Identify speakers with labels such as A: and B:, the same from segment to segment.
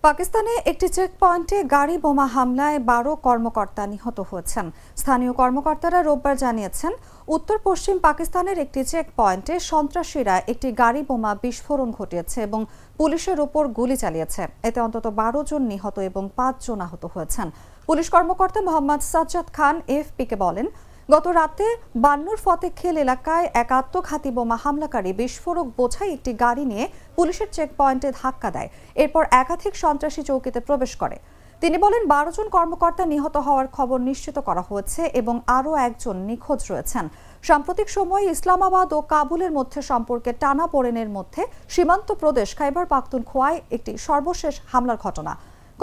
A: পাকিস্তানে একটি চেকপয়েন্টে গাড়ি বোমা হামলায় ১২ কর্মকর্তা নিহত হয়েছেন। স্থানীয় কর্মকর্তারা রোববার জানিয়েছেন, উত্তর পশ্চিম পাকিস্তানের একটি চেকপয়েন্টে সন্ত্রাসীরা একটি গাড়ি বোমা বিস্ফোরণ ঘটিয়েছে এবং পুলিশের ওপর গুলি চালিয়েছে। এতে অন্তত ১২ জন নিহত এবং ৫ জন আহত হয়েছেন। পুলিশ কর্মকর্তা মোহাম্মদ সাজ্জাদ খান এএফপিকে বলেন, গত রাতে বান্নুর ফতেখিল এলাকায় এক আত্মঘাতী বোমা হামলাকারী বিস্ফোরক বোঝাই একটি গাড়ি নিয়ে পুলিশের চেকপয়েন্টে ধাক্কা দেয়। এরপর একাধিক সন্ত্রাসী চৌকিতে প্রবেশ করে। তিনি বলেন, ১২ জন কর্মকর্তা নিহত হওয়ার খবর নিশ্চিত করা হয়েছে এবং আরও একজন নিখোঁজ রয়েছেন। সাম্প্রতিক সময়ে ইসলামাবাদ ও কাবুলের মধ্যে সম্পর্কে টানাপোড়েনের মধ্যে সীমান্ত প্রদেশ খাইবার পাখতুনখোয়ায় একটি সর্বশেষ হামলার ঘটনা।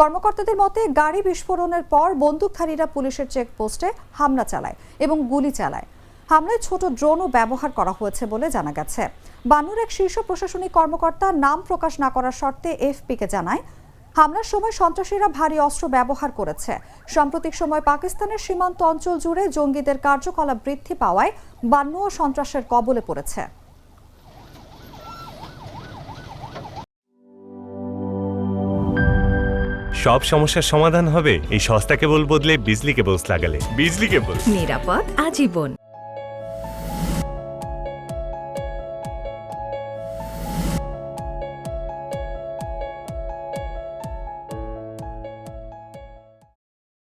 A: কর্মকর্তাদের মতে, গাড়ি বিস্ফোরণের পর বন্দুকধারীরা পুলিশের চেকপোস্টে হামলা চালায় এবং গুলি চালায়। হামলায় ছোট ড্রোনও ব্যবহার করা হয়েছে বলে জানা গেছে। বান্নুর এক শীর্ষ প্রশাসনিক কর্মকর্তা নাম প্রকাশ না করার শর্তে এএফপিকে জানায়, হামলার সময় সন্ত্রাসীরা ভারী অস্ত্র ব্যবহার করেছে। সাম্প্রতিক সময় পাকিস্তানের সীমান্ত অঞ্চল জুড়ে জঙ্গিদের কার্যকলাপ বৃদ্ধি পাওয়ায় বান্নুও সন্ত্রাসের কবলে পড়েছে।
B: সব সমস্যার সমাধান হবে এই সস্তা কেবল বদলে বিজলি কেবলস লাগালে। বিজলি কেবল,
C: নিরাপদ আজীবন।